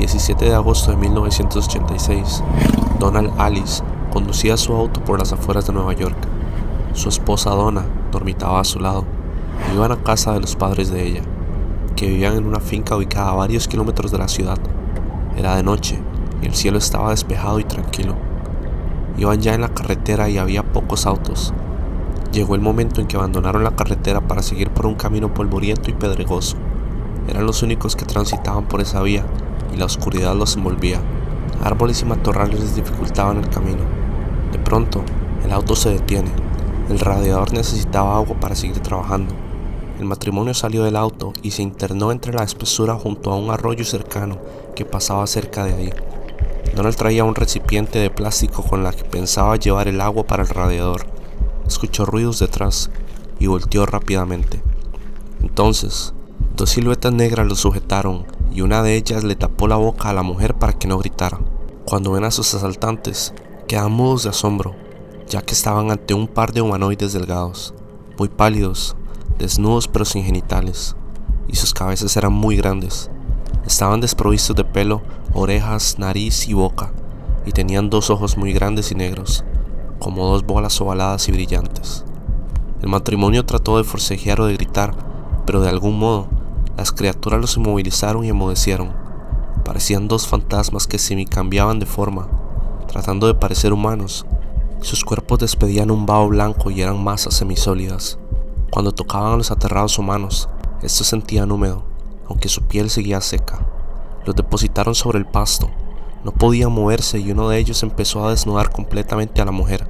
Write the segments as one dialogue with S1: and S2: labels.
S1: 17 de agosto de 1986, Donald Alice conducía su auto por las afueras de Nueva York. Su esposa Donna dormitaba a su lado. Iban a casa de los padres de ella, que vivían en una finca ubicada a varios kilómetros de la ciudad. Era de noche y el cielo estaba despejado y tranquilo. Iban ya en la carretera y había pocos autos. Llegó el momento en que abandonaron la carretera para seguir por un camino polvoriento y pedregoso. Eran los únicos que transitaban por esa vía y la oscuridad los envolvía. Árboles y matorrales les dificultaban el camino. De pronto, el auto se detiene. El radiador necesitaba agua para seguir trabajando. El matrimonio salió del auto y se internó entre la espesura junto a un arroyo cercano que pasaba cerca de ahí. Donald traía un recipiente de plástico con la que pensaba llevar el agua para el radiador. Escuchó ruidos detrás y volteó rápidamente. Entonces, dos siluetas negras lo sujetaron y una de ellas le tapó la boca a la mujer para que no gritara. Cuando ven a sus asaltantes, quedan mudos de asombro, ya que estaban ante un par de humanoides delgados, muy pálidos, desnudos pero sin genitales, y sus cabezas eran muy grandes. Estaban desprovistos de pelo, orejas, nariz y boca, y tenían dos ojos muy grandes y negros, como dos bolas ovaladas y brillantes. El matrimonio trató de forcejear o de gritar, pero de algún modo, las criaturas los inmovilizaron y enmudecieron. Parecían dos fantasmas que semicambiaban de forma, tratando de parecer humanos. Sus cuerpos despedían un vaho blanco y eran masas semisólidas. Cuando tocaban a los aterrados humanos, estos sentían húmedo, aunque su piel seguía seca. Los depositaron sobre el pasto. No podían moverse y uno de ellos empezó a desnudar completamente a la mujer,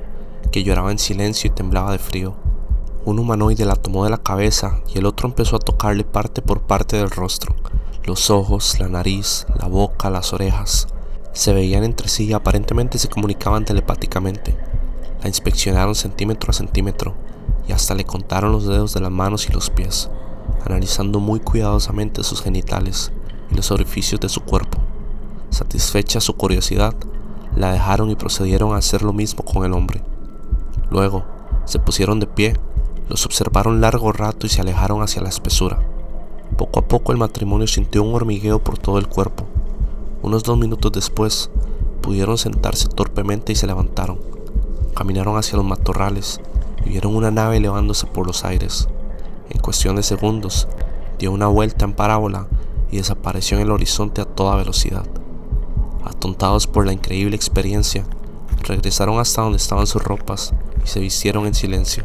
S1: que lloraba en silencio y temblaba de frío. Un humanoide la tomó de la cabeza y el otro empezó a tocarle parte por parte del rostro. Los ojos, la nariz, la boca, las orejas. Se veían entre sí y aparentemente se comunicaban telepáticamente. La inspeccionaron centímetro a centímetro y hasta le contaron los dedos de las manos y los pies, analizando muy cuidadosamente sus genitales y los orificios de su cuerpo. Satisfecha su curiosidad, la dejaron y procedieron a hacer lo mismo con el hombre. Luego, se pusieron de pie, los observaron largo rato y se alejaron hacia la espesura. Poco a poco el matrimonio sintió un hormigueo por todo el cuerpo. Unos 2 minutos después, pudieron sentarse torpemente y se levantaron. Caminaron hacia los matorrales y vieron una nave elevándose por los aires. En cuestión de segundos, dio una vuelta en parábola y desapareció en el horizonte a toda velocidad. Atontados por la increíble experiencia, regresaron hasta donde estaban sus ropas y se vistieron en silencio.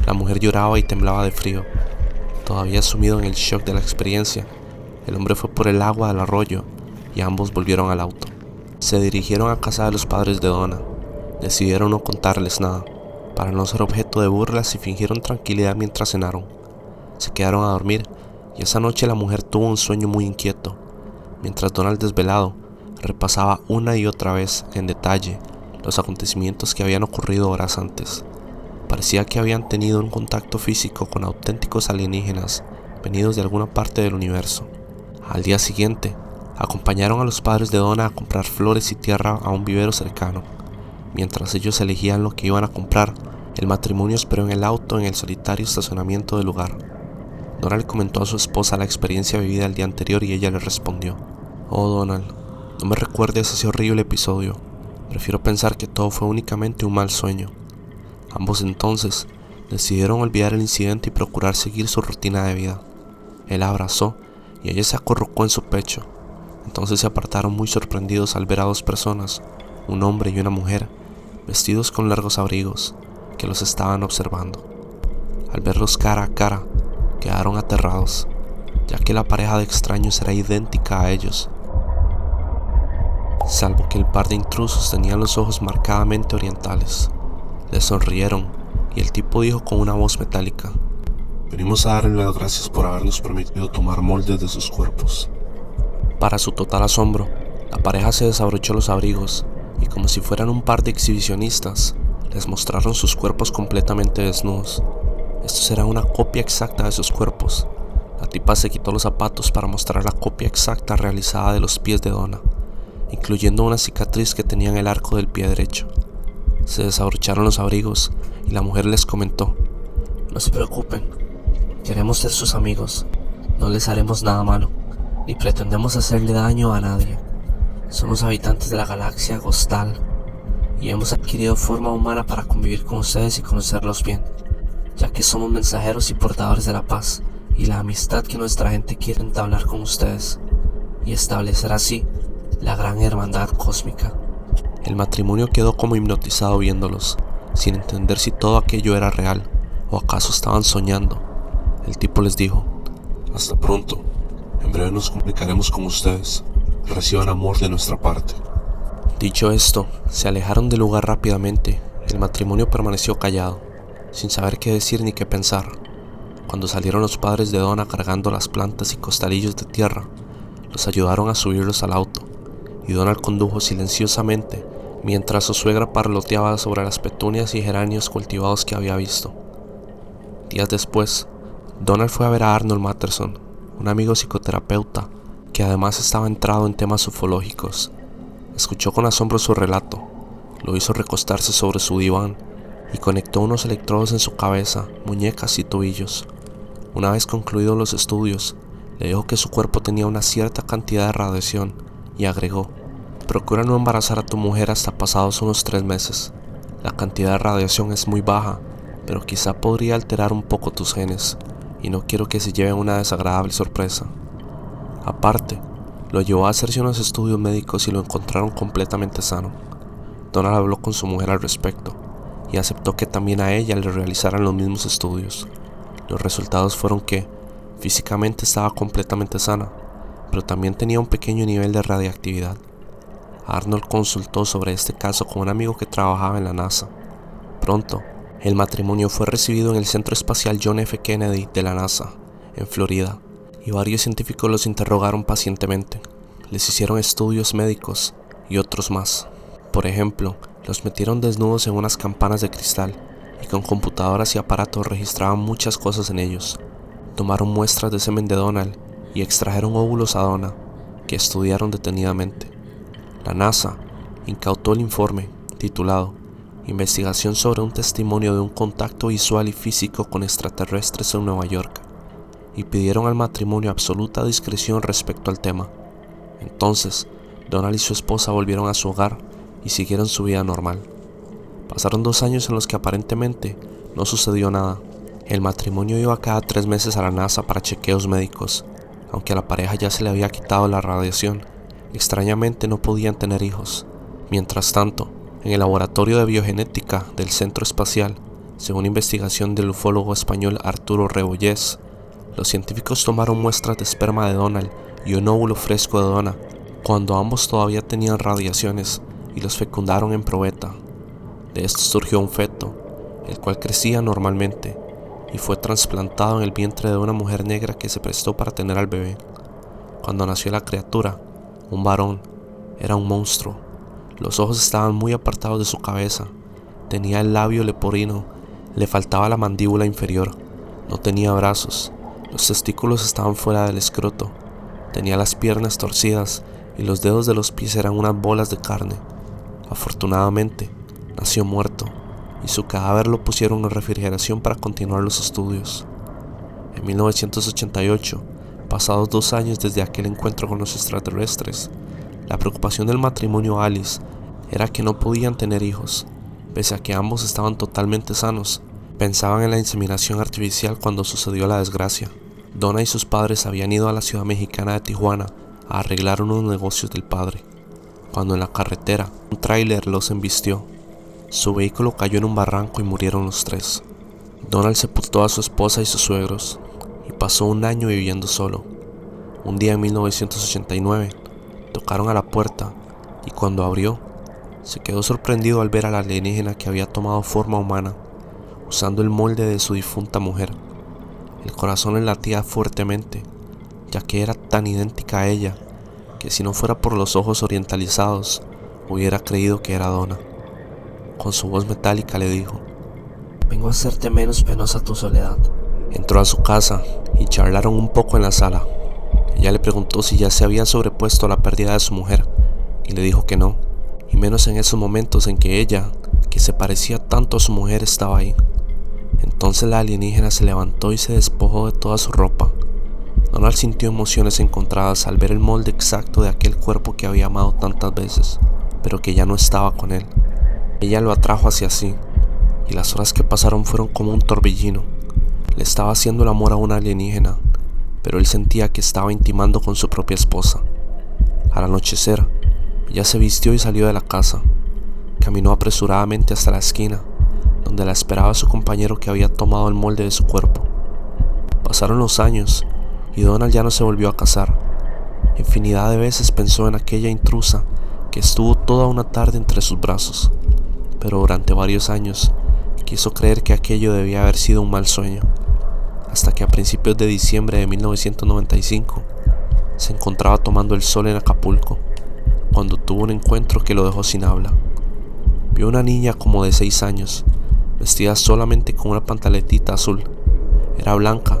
S1: La mujer lloraba y temblaba de frío. Todavía sumido en el shock de la experiencia, el hombre fue por el agua del arroyo y ambos volvieron al auto. Se dirigieron a casa de los padres de Donna. Decidieron no contarles nada, para no ser objeto de burlas, y fingieron tranquilidad mientras cenaron. Se quedaron a dormir y esa noche la mujer tuvo un sueño muy inquieto, mientras Donald, desvelado, repasaba una y otra vez en detalle los acontecimientos que habían ocurrido horas antes. Parecía que habían tenido un contacto físico con auténticos alienígenas venidos de alguna parte del universo. Al día siguiente, acompañaron a los padres de Donna a comprar flores y tierra a un vivero cercano. Mientras ellos elegían lo que iban a comprar, el matrimonio esperó en el auto en el solitario estacionamiento del lugar. Donna le comentó a su esposa la experiencia vivida el día anterior y ella le respondió: «Oh, Donald, no me recuerdes ese horrible episodio. Prefiero pensar que todo fue únicamente un mal sueño». Ambos entonces decidieron olvidar el incidente y procurar seguir su rutina de vida. Él la abrazó y ella se acurrucó en su pecho. Entonces se apartaron muy sorprendidos al ver a dos personas, un hombre y una mujer, vestidos con largos abrigos, que los estaban observando. Al verlos cara a cara, quedaron aterrados, ya que la pareja de extraños era idéntica a ellos, salvo que el par de intrusos tenían los ojos marcadamente orientales. Les sonrieron y el tipo dijo con una voz metálica: «Venimos a darle las gracias por habernos permitido tomar moldes de sus cuerpos». Para su total asombro, la pareja se desabrochó los abrigos y, como si fueran un par de exhibicionistas, les mostraron sus cuerpos completamente desnudos. Estos eran una copia exacta de sus cuerpos. La tipa se quitó los zapatos para mostrar la copia exacta realizada de los pies de Donna, incluyendo una cicatriz que tenía en el arco del pie derecho. Se desabrocharon los abrigos y la mujer les comentó: «No se preocupen, queremos ser sus amigos, no les haremos nada malo.
S2: ni pretendemos hacerle daño a nadie. Somos habitantes de la galaxia Gostal y hemos adquirido forma humana para convivir con ustedes y conocerlos bien, ya que somos mensajeros y portadores de la paz y la amistad que nuestra gente quiere entablar con ustedes y establecer así la gran hermandad cósmica.
S1: El matrimonio quedó como hipnotizado viéndolos, sin entender si todo aquello era real o acaso estaban soñando. El tipo les dijo: hasta pronto, en breve nos comunicaremos con ustedes, reciban amor de nuestra parte. Dicho esto, se alejaron del lugar rápidamente. El matrimonio permaneció callado, sin saber qué decir ni qué pensar. Cuando salieron los padres de Donna cargando las plantas y costalillos de tierra, los ayudaron a subirlos al auto, y Donald condujo silenciosamente mientras su suegra parloteaba sobre las petunias y geranios cultivados que había visto. Días después, Donald fue a ver a Arnold Matterson, un amigo psicoterapeuta que además estaba entrado en temas ufológicos. Escuchó con asombro su relato, lo hizo recostarse sobre su diván y conectó unos electrodos en su cabeza, muñecas y tobillos. Una vez concluidos los estudios, le dijo que su cuerpo tenía una cierta cantidad de radiación y agregó: procura no embarazar a tu mujer hasta pasados unos 3 meses. La cantidad de radiación es muy baja, pero quizá podría alterar un poco tus genes, y no quiero que se lleven una desagradable sorpresa. Aparte, lo llevó a hacerse unos estudios médicos y lo encontraron completamente sano. Donald habló con su mujer al respecto y aceptó que también a ella le realizaran los mismos estudios. Los resultados fueron que físicamente estaba completamente sana, pero también tenía un pequeño nivel de radiactividad. Arnold consultó sobre este caso con un amigo que trabajaba en la NASA. Pronto, el matrimonio fue recibido en el Centro Espacial John F. Kennedy de la NASA, en Florida, y varios científicos los interrogaron pacientemente. Les hicieron estudios médicos y otros más. Por ejemplo, los metieron desnudos en unas campanas de cristal y con computadoras y aparatos registraban muchas cosas en ellos. Tomaron muestras de semen de Donald y extrajeron óvulos a Donna, que estudiaron detenidamente. La NASA incautó el informe, titulado Investigación sobre un testimonio de un contacto visual y físico con extraterrestres en Nueva York, y pidieron al matrimonio absoluta discreción respecto al tema. Entonces, Donald y su esposa volvieron a su hogar y siguieron su vida normal. Pasaron 2 años en los que aparentemente no sucedió nada. El matrimonio iba cada 3 meses a la NASA para chequeos médicos. Aunque a la pareja ya se le había quitado la radiación, extrañamente no podían tener hijos. Mientras tanto, en el laboratorio de biogenética del Centro Espacial, según investigación del ufólogo español Arturo Rebollés, los científicos tomaron muestras de esperma de Donald y un óvulo fresco de Donna, cuando ambos todavía tenían radiaciones, y los fecundaron en probeta. De esto surgió un feto, el cual crecía normalmente, y fue trasplantado en el vientre de una mujer negra que se prestó para tener al bebé. Cuando nació la criatura, un varón, era un monstruo. Los ojos estaban muy apartados de su cabeza, tenía el labio leporino, le faltaba la mandíbula inferior, no tenía brazos, los testículos estaban fuera del escroto, tenía las piernas torcidas y los dedos de los pies eran unas bolas de carne. Afortunadamente, nació muerto, y su cadáver lo pusieron en refrigeración para continuar los estudios. En 1988, pasados 2 años desde aquel encuentro con los extraterrestres, la preocupación del matrimonio Alice era que no podían tener hijos, pese a que ambos estaban totalmente sanos. Pensaban en la inseminación artificial cuando sucedió la desgracia. Donna y sus padres habían ido a la ciudad mexicana de Tijuana a arreglar unos negocios del padre, cuando en la carretera un tráiler los embistió. Su vehículo cayó en un barranco y murieron los 3. Donald sepultó a su esposa y sus suegros y pasó 1 año viviendo solo. Un día en 1989 tocaron a la puerta y cuando abrió, se quedó sorprendido al ver al alienígena que había tomado forma humana, usando el molde de su difunta mujer. El corazón le latía fuertemente, ya que era tan idéntica a ella que si no fuera por los ojos orientalizados, hubiera creído que era Donna. Con su voz metálica le dijo:
S2: vengo a hacerte menos penosa tu soledad.
S1: Entró a su casa y charlaron un poco en la sala. Ella le preguntó si ya se había sobrepuesto a la pérdida de su mujer, y le dijo que no, y menos en esos momentos en que ella, que se parecía tanto a su mujer, estaba ahí. Entonces la alienígena se levantó y se despojó de toda su ropa. Donald sintió emociones encontradas al ver el molde exacto de aquel cuerpo que había amado tantas veces, pero que ya no estaba con él. Ella lo atrajo hacia sí, y las horas que pasaron fueron como un torbellino. Le estaba haciendo el amor a una alienígena, pero él sentía que estaba intimando con su propia esposa. Al anochecer, ella se vistió y salió de la casa. Caminó apresuradamente hasta la esquina, donde la esperaba su compañero que había tomado el molde de su cuerpo. Pasaron los años, y Donald ya no se volvió a casar. Infinidad de veces pensó en aquella intrusa que estuvo toda una tarde entre sus brazos, pero durante varios años quiso creer que aquello debía haber sido un mal sueño, hasta que a principios de diciembre de 1995 se encontraba tomando el sol en Acapulco, cuando tuvo un encuentro que lo dejó sin habla. Vio una niña como de 6 años, vestida solamente con una pantaletita azul. Era blanca,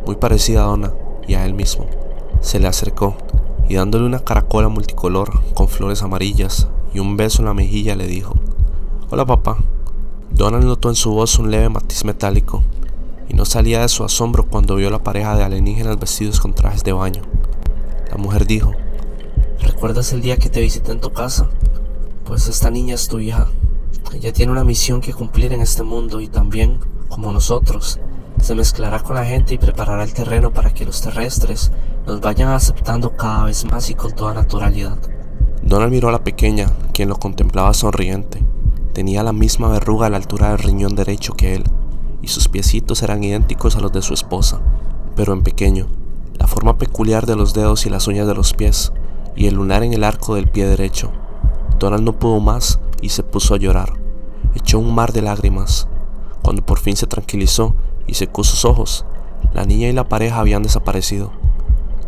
S1: muy parecida a Donna y a él mismo. Se le acercó y dándole una caracola multicolor con flores amarillas y un beso en la mejilla le dijo: «Hola papá». Donald notó en su voz un leve matiz metálico y no salía de su asombro cuando vio a la pareja de alienígenas vestidos con trajes de baño. La mujer dijo:
S2: ¿Recuerdas el día que te visité en tu casa? Pues esta niña es tu hija. Ella tiene una misión que cumplir en este mundo y también, como nosotros, se mezclará con la gente y preparará el terreno para que los terrestres nos vayan aceptando cada vez más y con toda naturalidad.
S1: Donald miró a la pequeña, quien lo contemplaba sonriente. Tenía la misma verruga a la altura del riñón derecho que él, y sus piecitos eran idénticos a los de su esposa, pero en pequeño. La forma peculiar de los dedos y las uñas de los pies, y el lunar en el arco del pie derecho. Donald no pudo más y se puso a llorar. Echó un mar de lágrimas. Cuando por fin se tranquilizó y secó sus ojos, la niña y la pareja habían desaparecido.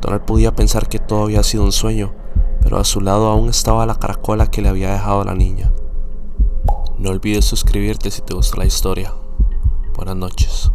S1: Donald podía pensar que todo había sido un sueño, pero a su lado aún estaba la caracola que le había dejado la niña. No olvides suscribirte si te gustó la historia. Buenas noches.